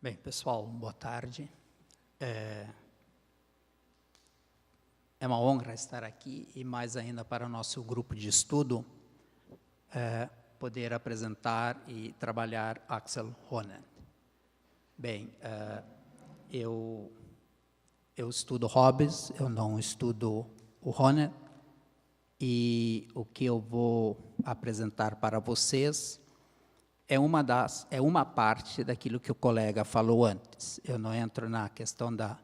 Bem, pessoal, boa tarde. É uma honra estar aqui e mais ainda para o nosso grupo de estudo poder apresentar e trabalhar Axel Honneth. Bem, eu estudo Hobbes, eu não estudo o Honneth, e o que eu vou apresentar para vocês é uma parte daquilo que o colega falou antes. Eu não entro na questão da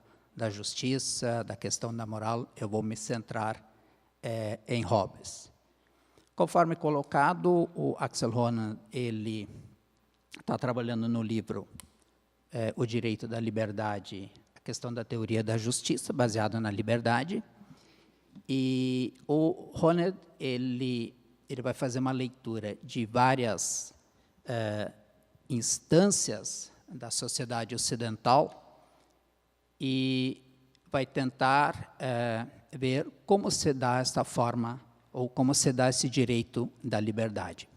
justiça, da questão da moral, eu vou me centrar em Hobbes. Conforme colocado, o Axel Honneth, ele está trabalhando no livro O Direito da Liberdade, a questão da teoria da justiça, baseada na liberdade, e o Honneth, ele vai fazer uma leitura de várias instâncias da sociedade ocidental e vai tentar ver como se dá esta forma, ou como se dá esse direito da liberdade.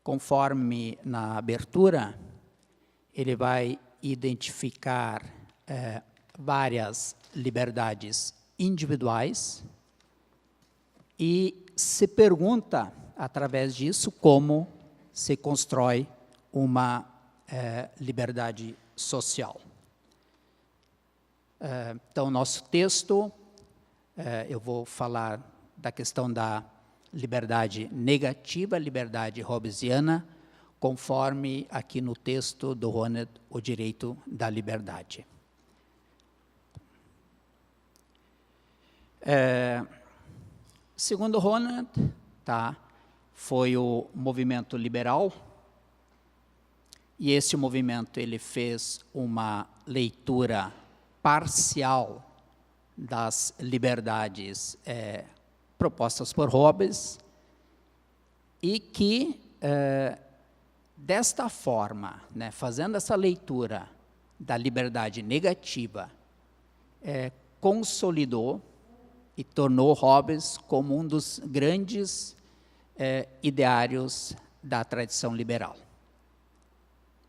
Conforme na abertura, ele vai identificar várias liberdades individuais e se pergunta, através disso, como se constrói uma liberdade social. Então, nosso texto, eu vou falar da questão da liberdade negativa, liberdade hobbesiana, conforme aqui no texto do Honneth, O Direito da Liberdade. Segundo Honneth, foi o movimento liberal, e esse movimento ele fez uma leitura parcial das liberdades propostas por Hobbes, e que, desta forma, fazendo essa leitura da liberdade negativa, consolidou e tornou Hobbes como um dos grandes ideários da tradição liberal.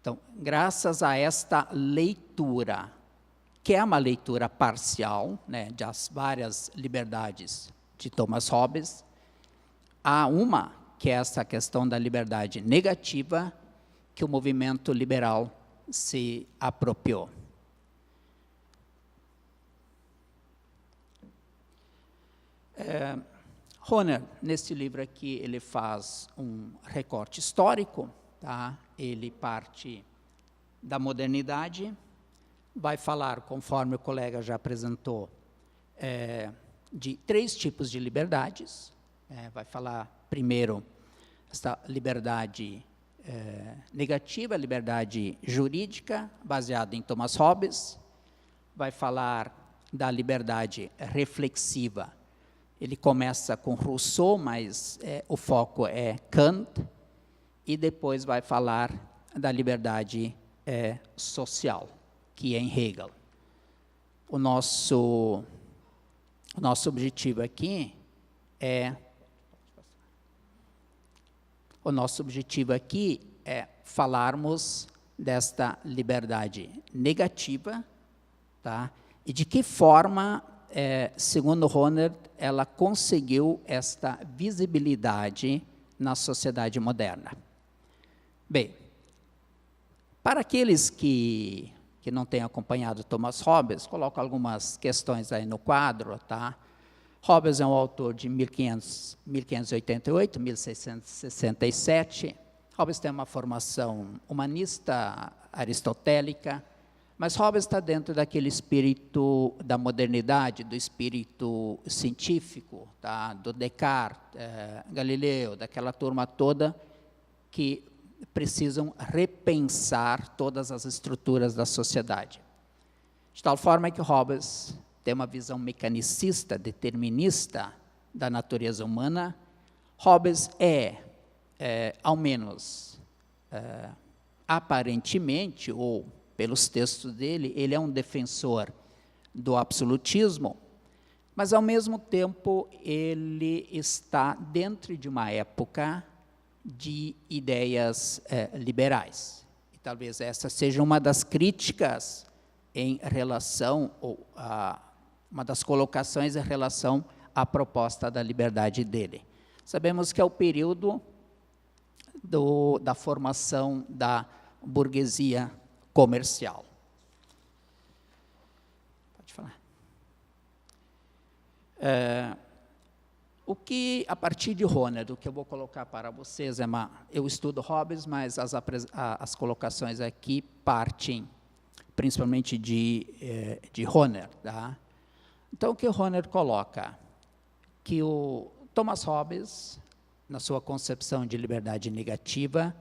Então, graças a esta leitura, que é uma leitura parcial, das várias liberdades de Thomas Hobbes, há uma, que é essa questão da liberdade negativa, que o movimento liberal se apropriou. Honneth, nesse livro aqui, ele faz um recorte histórico, ele parte da modernidade, vai falar, conforme o colega já apresentou, de 3 tipos de liberdades. Vai falar, primeiro, essa liberdade negativa, liberdade jurídica, baseada em Thomas Hobbes. Vai falar da liberdade reflexiva. Ele começa com Rousseau, mas o foco é Kant, e depois vai falar da liberdade social, que é em Hegel. O nosso objetivo aqui é falarmos desta liberdade negativa, e de que forma, segundo Honneth, ela conseguiu esta visibilidade na sociedade moderna. Bem, para aqueles que não têm acompanhado Thomas Hobbes, coloco algumas questões aí no quadro. Hobbes é um autor de 1588, 1667. Hobbes tem uma formação humanista, aristotélica, mas Hobbes está dentro daquele espírito da modernidade, do espírito científico, do Descartes, Galileu, daquela turma toda que precisam repensar todas as estruturas da sociedade. De tal forma que Hobbes tem uma visão mecanicista, determinista da natureza humana. Hobbes ao menos aparentemente, ou pelos textos dele, ele é um defensor do absolutismo, mas, ao mesmo tempo, ele está dentro de uma época de ideias liberais. talvez essa seja uma das críticas em relação, ou uma das colocações em relação à proposta da liberdade dele. Sabemos que é o período da formação da burguesia comercial. Pode falar. O que, a partir de Hohner, o que eu vou colocar para vocês eu estudo Hobbes, mas as colocações aqui partem principalmente de Hohner. Tá? Então, o que Hohner coloca? Que o Thomas Hobbes, na sua concepção de liberdade negativa,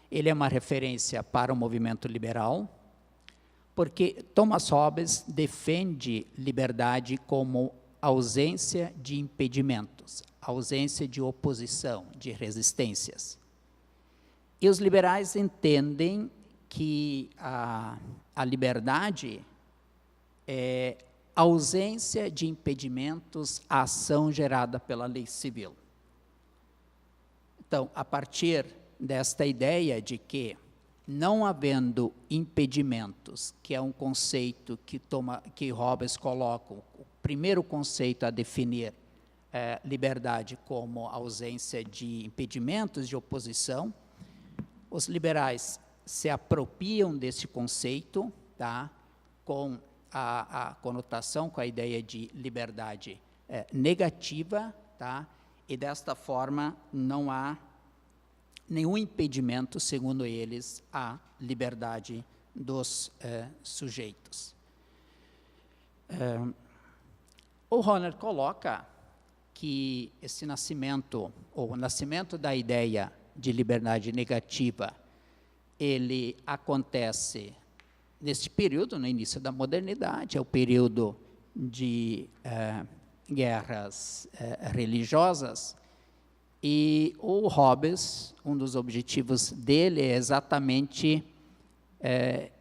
ele é uma referência para o movimento liberal, porque Thomas Hobbes defende liberdade como ausência de impedimentos, ausência de oposição, de resistências. E os liberais entendem que a liberdade é ausência de impedimentos à ação gerada pela lei civil. Então, a partir desta ideia de que, não havendo impedimentos, que é um conceito que Hobbes coloca, o primeiro conceito a definir liberdade como ausência de impedimentos, de oposição, os liberais se apropriam desse conceito, tá, com a conotação, com a ideia de liberdade negativa, tá, e desta forma não há nenhum impedimento, segundo eles, à liberdade dos sujeitos. O Hohner coloca que esse nascimento, ou o nascimento da ideia de liberdade negativa, ele acontece neste período, no início da modernidade, é o período de guerras religiosas, e o Hobbes, um dos objetivos dele é exatamente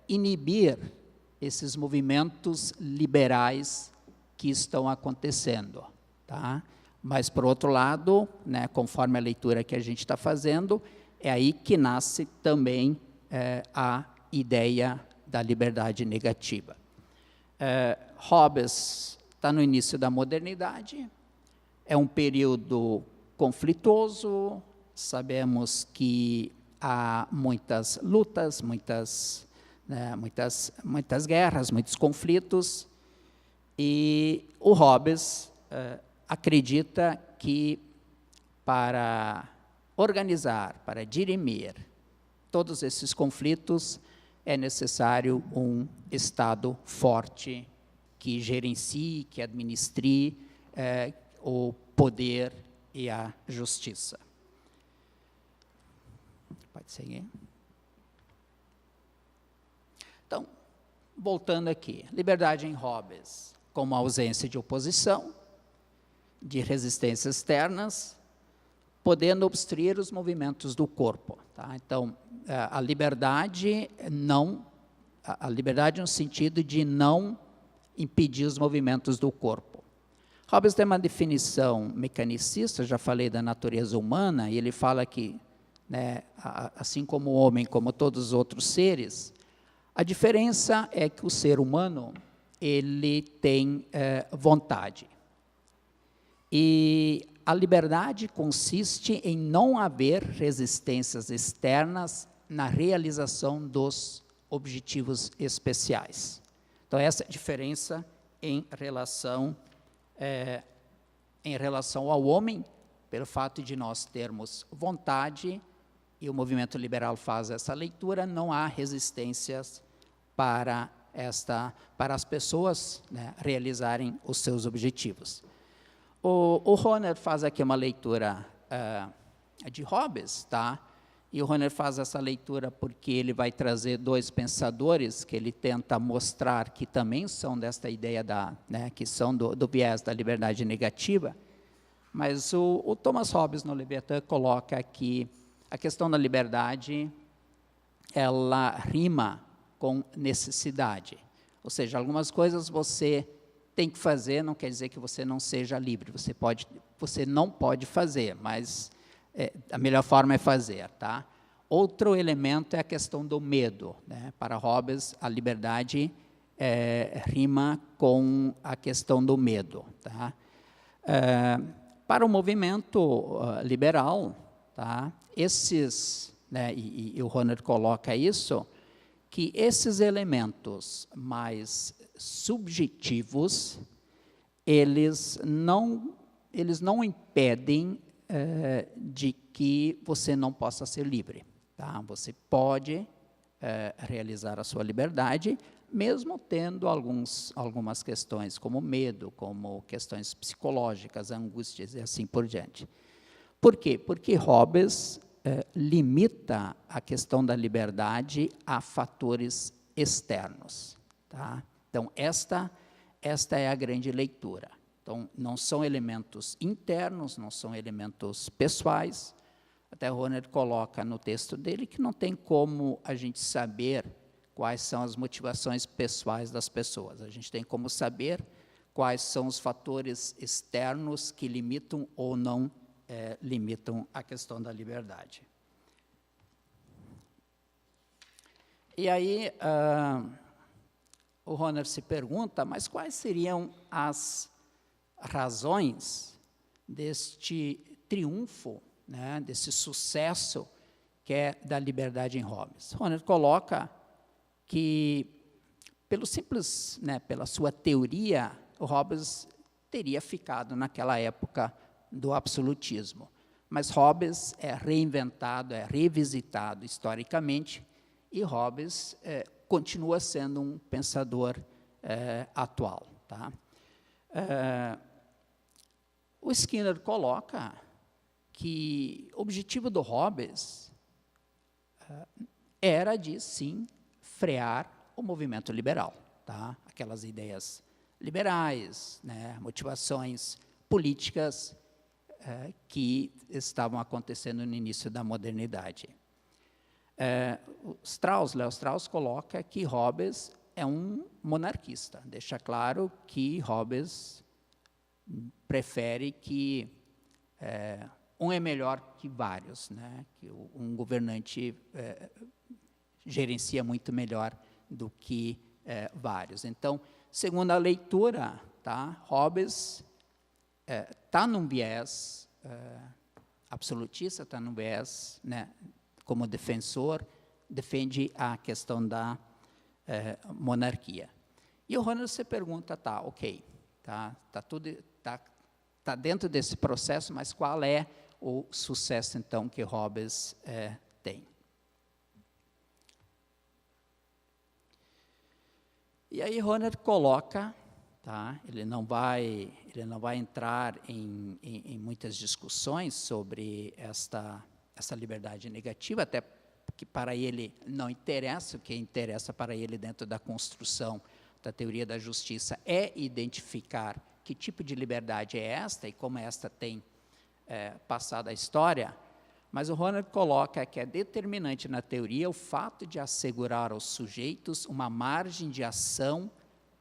inibir esses movimentos liberais que estão acontecendo. Tá? Mas, por outro lado, né, conforme a leitura que a gente está fazendo, é aí que nasce também a ideia da liberdade negativa. Hobbes está no início da modernidade, é um período conflituoso, sabemos que há muitas lutas, muitas guerras, muitos conflitos, e o Hobbes acredita que para organizar, para dirimir todos esses conflitos, é necessário um Estado forte que gerencie, que administre o poder e a justiça. Pode seguir. Então, voltando aqui, liberdade em Hobbes como ausência de oposição, de resistências externas, podendo obstruir os movimentos do corpo. Tá? Então, a liberdade no sentido de não impedir os movimentos do corpo. Hobbes tem uma definição mecanicista, já falei da natureza humana, e ele fala que, né, assim como o homem, como todos os outros seres, a diferença é que o ser humano, ele tem vontade. E a liberdade consiste em não haver resistências externas na realização dos objetivos especiais. Então, essa é a diferença em relação ao homem, pelo fato de nós termos vontade, e o movimento liberal faz essa leitura, não há resistências para as pessoas, né, realizarem os seus objetivos. O Hohner faz aqui uma leitura de Hobbes, tá? E o Hohner faz essa leitura porque ele vai trazer dois pensadores que ele tenta mostrar que também são desta ideia que são do viés da liberdade negativa, mas o Thomas Hobbes, no Leviatã, coloca que a questão da liberdade, ela rima com necessidade, ou seja, algumas coisas você tem que fazer, não quer dizer que você não seja livre, você não pode fazer, mas a melhor forma é fazer, tá? outro elemento é a questão do medo, né? Para Hobbes, a liberdade rima com a questão do medo, tá? Para o movimento liberal, tá? Esses, né, e o Horner coloca isso, que esses elementos mais subjetivos, eles não impedem de que você não possa ser livre. Tá? Você pode realizar a sua liberdade, mesmo tendo algumas questões, como medo, como questões psicológicas, angústias e assim por diante. Por quê? Porque Hobbes limita a questão da liberdade a fatores externos. Tá? Então, esta é a grande leitura. Então, não são elementos internos, não são elementos pessoais. Até Horner coloca no texto dele que não tem como a gente saber quais são as motivações pessoais das pessoas. A gente tem como saber quais são os fatores externos que limitam ou não limitam a questão da liberdade. E aí, o Horner se pergunta, mas quais seriam as razões deste triunfo, né, desse sucesso que é da liberdade em Hobbes? Horner coloca que, pela sua teoria, Hobbes teria ficado naquela época do absolutismo. Mas Hobbes é reinventado, é revisitado historicamente, e Hobbes continua sendo um pensador atual. Tá? O Skinner coloca que o objetivo do Hobbes era de, sim, frear o movimento liberal. Tá? Aquelas ideias liberais, né, motivações políticas que estavam acontecendo no início da modernidade. Léo Strauss coloca que Hobbes é um monarquista, deixa claro que Hobbes prefere que um é melhor que vários, né? Que um governante gerencia muito melhor do que vários. Então, segundo a leitura, tá, Hobbes está num viés absolutista, está num viés, né, como defensor, defende a questão da monarquia. E o Horner se pergunta, ok, tá dentro desse processo, mas qual é o sucesso, então, que Hobbes tem? E aí Horner coloca, tá, ele não vai entrar em muitas discussões sobre essa liberdade negativa, até que para ele não interessa, o que interessa para ele dentro da construção da teoria da justiça é identificar que tipo de liberdade é esta e como esta tem passado a história, mas o Horner coloca que é determinante na teoria o fato de assegurar aos sujeitos uma margem de ação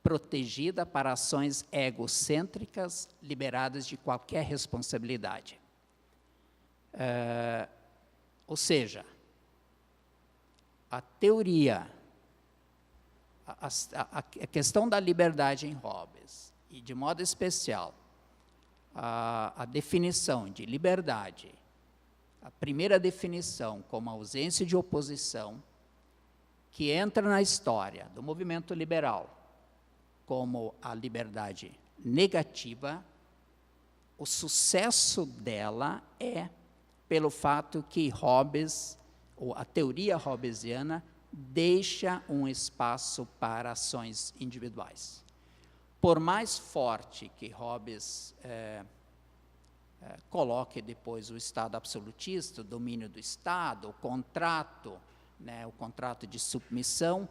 protegida para ações egocêntricas, liberadas de qualquer responsabilidade. Ou seja, a teoria, a questão da liberdade em Hobbes, e de modo especial, a definição de liberdade, a primeira definição como ausência de oposição, que entra na história do movimento liberal como a liberdade negativa, o sucesso dela é pelo fato que Hobbes, ou a teoria hobbesiana, deixa um espaço para ações individuais. Por mais forte que Hobbes coloque depois o Estado absolutista, o domínio do Estado, o contrato, né, o contrato de submissão,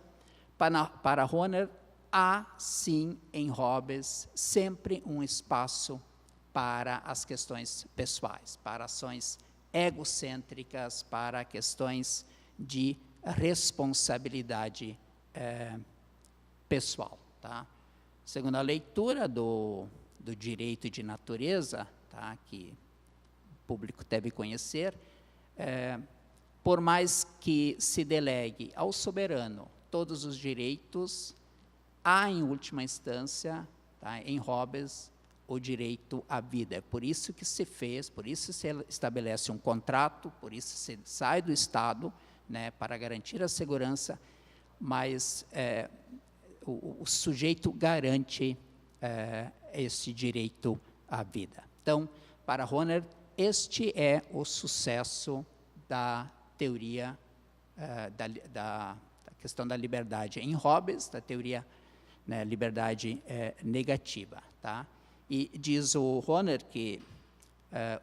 para Horner, há sim em Hobbes sempre um espaço para as questões pessoais, para ações egocêntricas, para questões de responsabilidade pessoal. Tá? Segundo a leitura do direito de natureza, tá, que o público deve conhecer, por mais que se delegue ao soberano todos os direitos, há, em última instância, tá, em Hobbes, o direito à vida. É por isso que se fez, por isso se estabelece um contrato, por isso se sai do Estado, né, para garantir a segurança, mas o sujeito garante esse direito à vida. Então, para Horner, este é o sucesso da teoria da questão da liberdade em Hobbes, da teoria, né, liberdade negativa. Tá? E diz o Horner que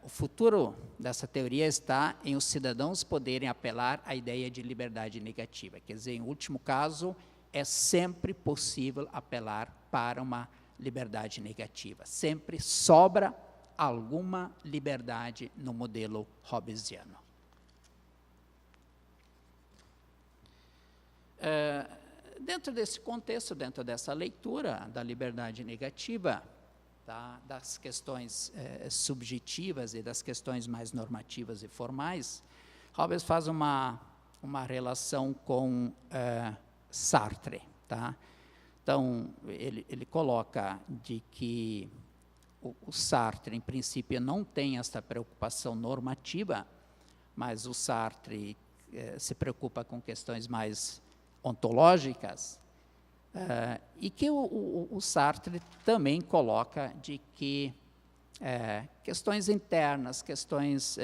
o futuro dessa teoria está em os cidadãos poderem apelar à ideia de liberdade negativa. Quer dizer, em último caso, é sempre possível apelar para uma liberdade negativa. Sempre sobra alguma liberdade no modelo hobbesiano. Dentro desse contexto, dentro dessa leitura da liberdade negativa, tá, das questões subjetivas e das questões mais normativas e formais, Hobbes faz uma relação com Sartre. Tá? Então, ele coloca de que o Sartre, em princípio, não tem essa preocupação normativa, mas o Sartre se preocupa com questões mais ontológicas, e que o Sartre também coloca de que questões internas, questões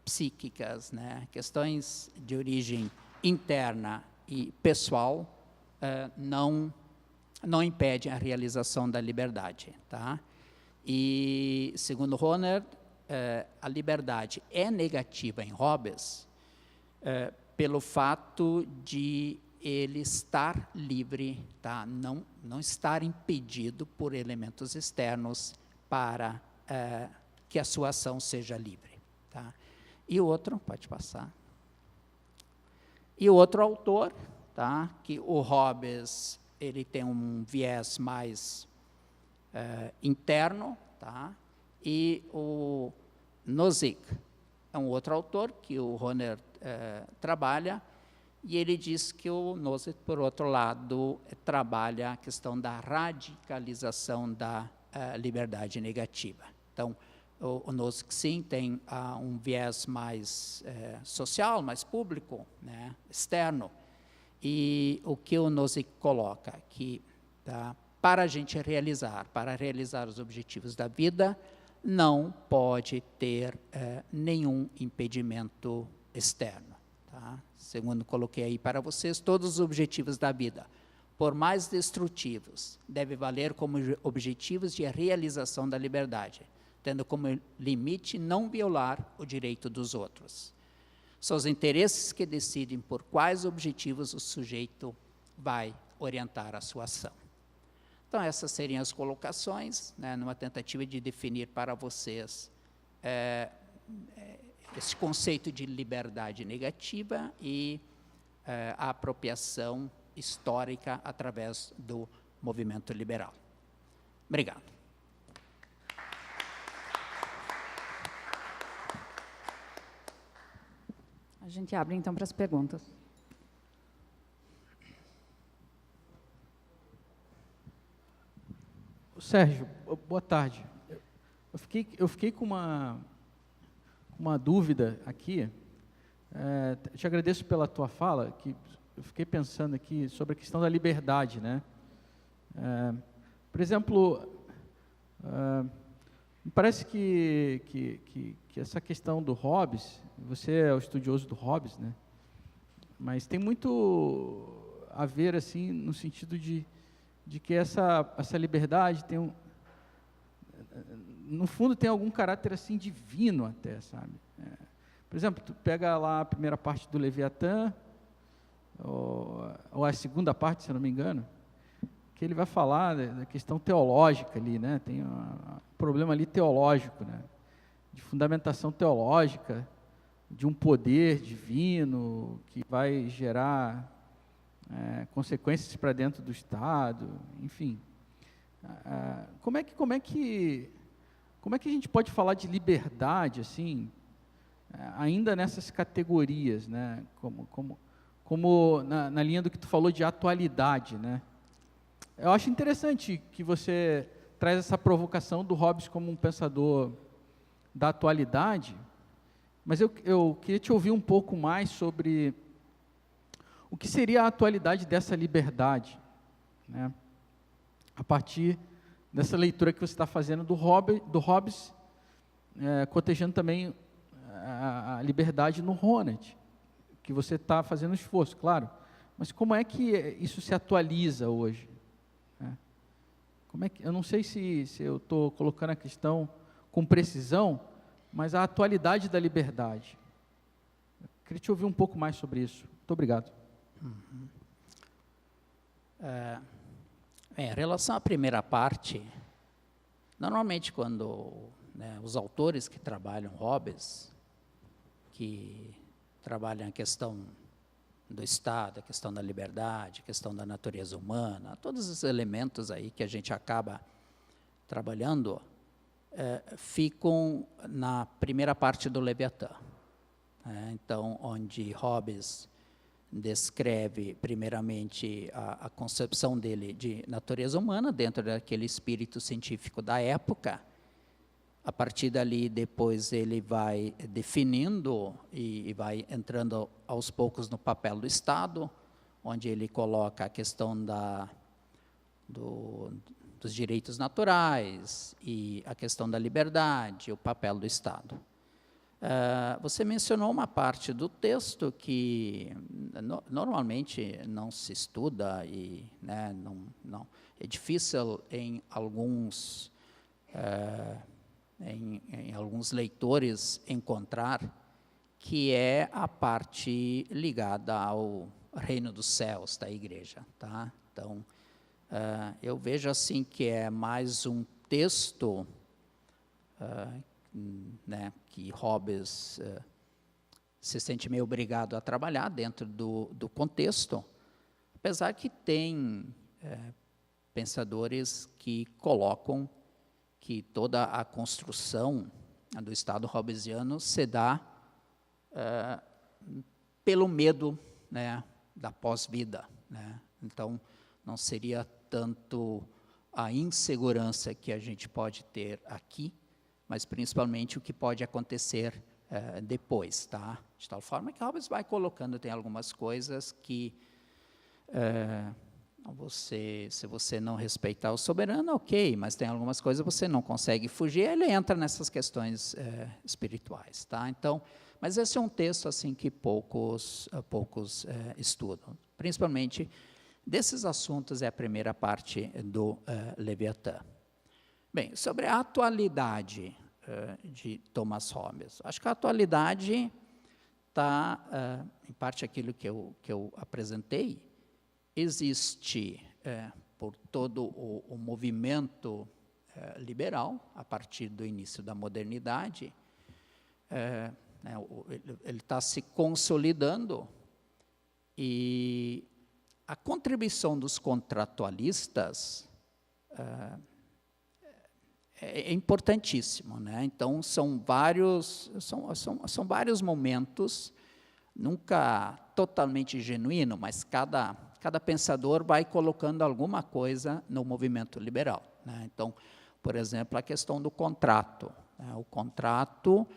psíquicas, né, questões de origem interna e pessoal, não impedem a realização da liberdade. Tá? E, segundo Horner, a liberdade é negativa em Hobbes pelo fato de ele estar livre, tá? não estar impedido por elementos externos para que a sua ação seja livre. Tá? E o outro, pode passar. E o outro autor, tá? Que o Hobbes ele tem um viés mais interno, tá? E o Nozick é um outro autor que o Horner trabalha, e ele diz que o Nozick, por outro lado, trabalha a questão da radicalização da liberdade negativa. Então, o Nozick, sim, tem um viés mais social, mais público, né, externo, e o que o Nozick coloca, que tá, para a gente para realizar os objetivos da vida, não pode ter nenhum impedimento externo. Tá? Segundo coloquei aí para vocês, todos os objetivos da vida, por mais destrutivos, devem valer como objetivos de realização da liberdade, tendo como limite não violar o direito dos outros. São os interesses que decidem por quais objetivos o sujeito vai orientar a sua ação. Então, essas seriam as colocações, né, numa tentativa de definir para vocês esse conceito de liberdade negativa e a apropriação histórica através do movimento liberal. Obrigado. A gente abre, então, para as perguntas. Sérgio, boa tarde. Eu fiquei com uma dúvida aqui. Te agradeço pela tua fala, que eu fiquei pensando aqui sobre a questão da liberdade, né? Por exemplo, me parece que essa questão do Hobbes, você é o estudioso do Hobbes, né? Mas tem muito a ver, assim, no sentido de que essa liberdade tem no fundo tem algum caráter assim divino até, sabe? Por exemplo, tu pega lá a primeira parte do Leviatã, ou a segunda parte, se eu não me engano, que ele vai falar da questão teológica ali, né? Tem um problema ali teológico, né? De fundamentação teológica, de um poder divino que vai gerar consequências para dentro do Estado, enfim. Como é que a gente pode falar de liberdade, assim, ainda nessas categorias, né? Como na linha do que tu falou de atualidade, né? Eu acho interessante que você traz essa provocação do Hobbes como um pensador da atualidade, mas eu queria te ouvir um pouco mais sobre o que seria a atualidade dessa liberdade, né? A partir dessa leitura que você está fazendo do Hobbes, cotejando também a liberdade no Honneth, que você está fazendo um esforço, claro, mas como é que isso se atualiza hoje? Eu não sei se eu estou colocando a questão com precisão, mas a atualidade da liberdade. Eu queria te ouvir um pouco mais sobre isso. Muito obrigado. Em relação à primeira parte, normalmente quando os autores que trabalham Hobbes, que trabalham a questão do Estado, a questão da liberdade, a questão da natureza humana, todos os elementos aí que a gente acaba trabalhando, ficam na primeira parte do Leviatã. Então, onde Hobbes descreve, primeiramente, a concepção dele de natureza humana, dentro daquele espírito científico da época. A partir dali, depois, ele vai definindo e vai entrando aos poucos no papel do Estado, onde ele coloca a questão dos direitos naturais e a questão da liberdade, o papel do Estado. Você mencionou uma parte do texto que normalmente não se estuda e não é difícil em alguns alguns leitores encontrar, que é a parte ligada ao reino dos céus da igreja, tá? Então, eu vejo assim que é mais um texto que Hobbes se sente meio obrigado a trabalhar dentro do contexto, apesar que tem pensadores que colocam que toda a construção do Estado hobbesiano se dá pelo medo, da pós-vida, Então, não seria tanto a insegurança que a gente pode ter aqui, mas principalmente o que pode acontecer depois, tá? De tal forma que Hobbes vai colocando, tem algumas coisas que se você não respeitar o soberano, ok, mas tem algumas coisas que você não consegue fugir, ele entra nessas questões espirituais, tá? Então, mas esse é um texto assim que poucos estudam, principalmente desses assuntos é a primeira parte do Leviatã. Bem, sobre a atualidade de Thomas Hobbes, acho que a atualidade está, em parte, aquilo que eu apresentei. Existe, por todo o movimento liberal, a partir do início da modernidade, ele está se consolidando, e a contribuição dos contratualistas é importantíssimo, Então, são vários momentos, nunca totalmente genuíno, mas cada pensador vai colocando alguma coisa no movimento liberal, Então, por exemplo, a questão do contrato. O contrato,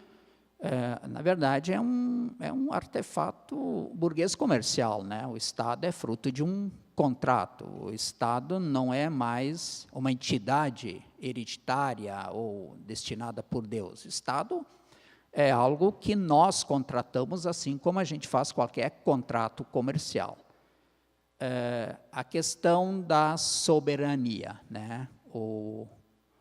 na verdade, é um artefato burguês comercial, O Estado é fruto de um contrato. O Estado não é mais uma entidade hereditária ou destinada por Deus. O Estado é algo que nós contratamos, assim como a gente faz qualquer contrato comercial. A questão da soberania, O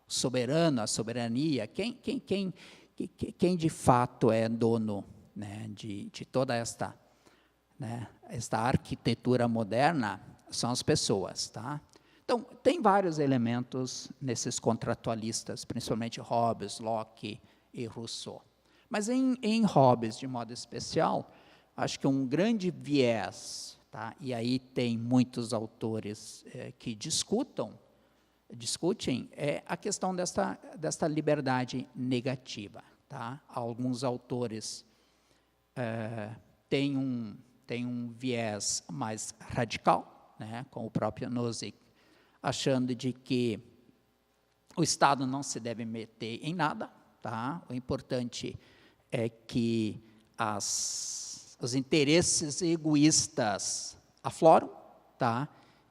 soberano, a soberania, quem de fato é dono, de toda esta arquitetura moderna, são as pessoas, tá? Então, tem vários elementos nesses contratualistas, principalmente Hobbes, Locke e Rousseau. Mas em Hobbes, de modo especial, acho que um grande viés, tá? E aí tem muitos autores que discutem, é a questão desta liberdade negativa, tá? Alguns autores tem um viés mais radical, né, com o próprio Nozick, achando de que o Estado não se deve meter em nada, tá? O importante é que os interesses egoístas afloram, tá?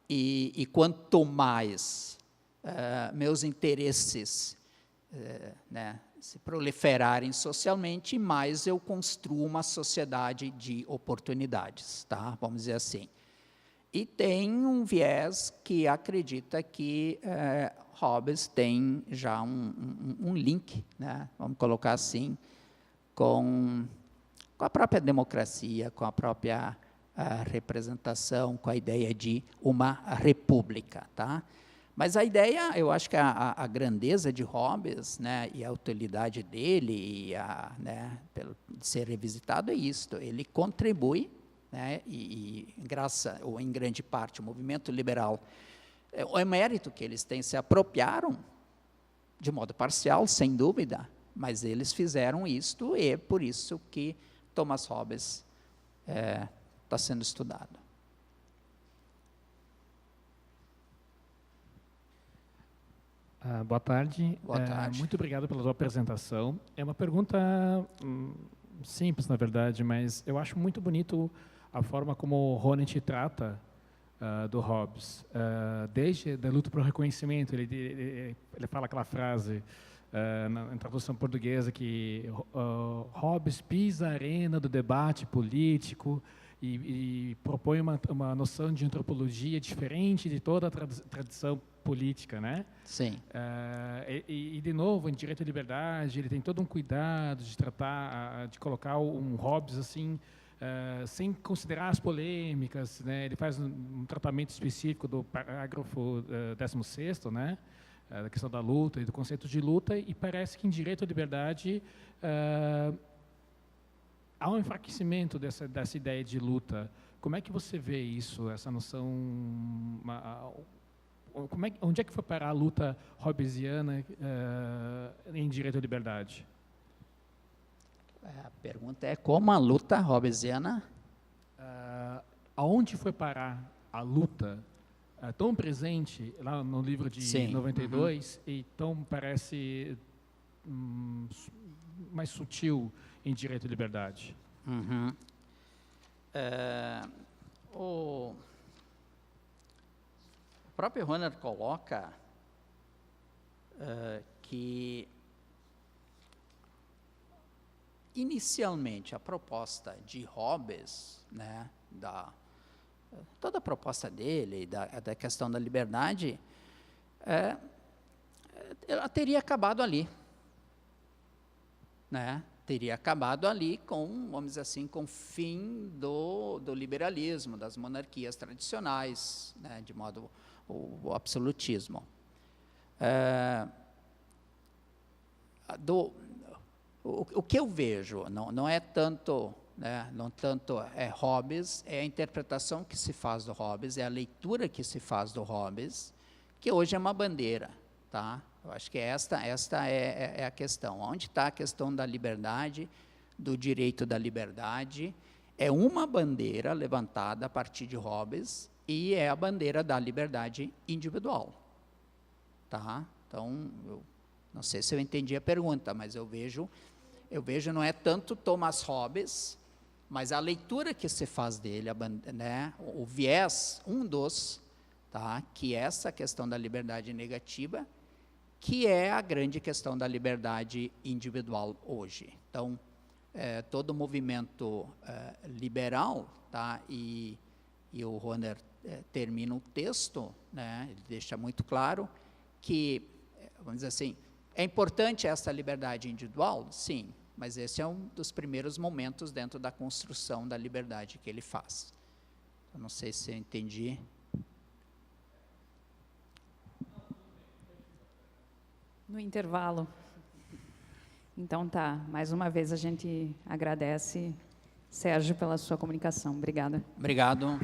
E quanto mais meus interesses né, se proliferarem socialmente, mais eu construo uma sociedade de oportunidades, tá? Vamos dizer assim. E tem um viés que acredita que Hobbes tem já um link, né, vamos colocar assim, com a própria democracia, com a própria representação, com a ideia de uma república. Tá? Mas a ideia, eu acho que a grandeza de Hobbes, né, e a utilidade dele, né, de ser revisitado, é isto, ele contribui, né, e graças, ou em grande parte, o movimento liberal, o mérito que eles têm, se apropriaram, de modo parcial, sem dúvida, mas eles fizeram isto, e é por isso que Thomas Hobbes está sendo estudado. Boa tarde. Boa tarde. Muito obrigado pela sua apresentação. É uma pergunta simples, na verdade, mas eu acho muito bonito a forma como o Honneth trata do Hobbes. Desde a luta pelo reconhecimento, ele fala aquela frase na tradução portuguesa que Hobbes pisa a arena do debate político e propõe uma noção de antropologia diferente de toda a tradição política, né? Sim. E de novo, em Direito à Liberdade, ele tem todo um cuidado de tratar, de colocar um Hobbes assim, sem considerar as polêmicas, né? Ele faz um tratamento específico do parágrafo 16º, né? Da questão da luta e do conceito de luta, e parece que em Direito à Liberdade há um enfraquecimento dessa ideia de luta. Como é que você vê isso, essa noção? Onde é que foi parar a luta hobbesiana em Direito à Liberdade? A pergunta é como a luta hobbesiana... Aonde foi parar a luta tão presente lá no livro de Sim. 92 e tão parece mais sutil em Direito à Liberdade? Uhum. O próprio Runner coloca que, inicialmente, a proposta de Hobbes, né, toda a proposta dele, da questão da liberdade, ela teria acabado ali. Né? Teria acabado ali com, vamos dizer assim, com o fim do liberalismo, das monarquias tradicionais, né, de modo o absolutismo. O que eu vejo não é tanto, né, não tanto Hobbes, é a interpretação que se faz do Hobbes, é a leitura que se faz do Hobbes, que hoje é uma bandeira, tá? Eu acho que esta é a questão. Onde está a questão da liberdade, do direito da liberdade? É uma bandeira levantada a partir de Hobbes e é a bandeira da liberdade individual. Tá? Então, eu não sei se eu entendi a pergunta, mas eu vejo não é tanto Thomas Hobbes, mas a leitura que se faz dele, né, o viés, tá, que é essa questão da liberdade negativa, que é a grande questão da liberdade individual hoje. Então, todo o movimento liberal, tá, e o Runner termina o texto, né, ele deixa muito claro que, vamos dizer assim, é importante essa liberdade individual? Sim, mas esse é um dos primeiros momentos dentro da construção da liberdade que ele faz. Eu não sei se eu entendi. No intervalo. Então tá, mais uma vez a gente agradece, Sérgio, pela sua comunicação. Obrigada. Obrigado.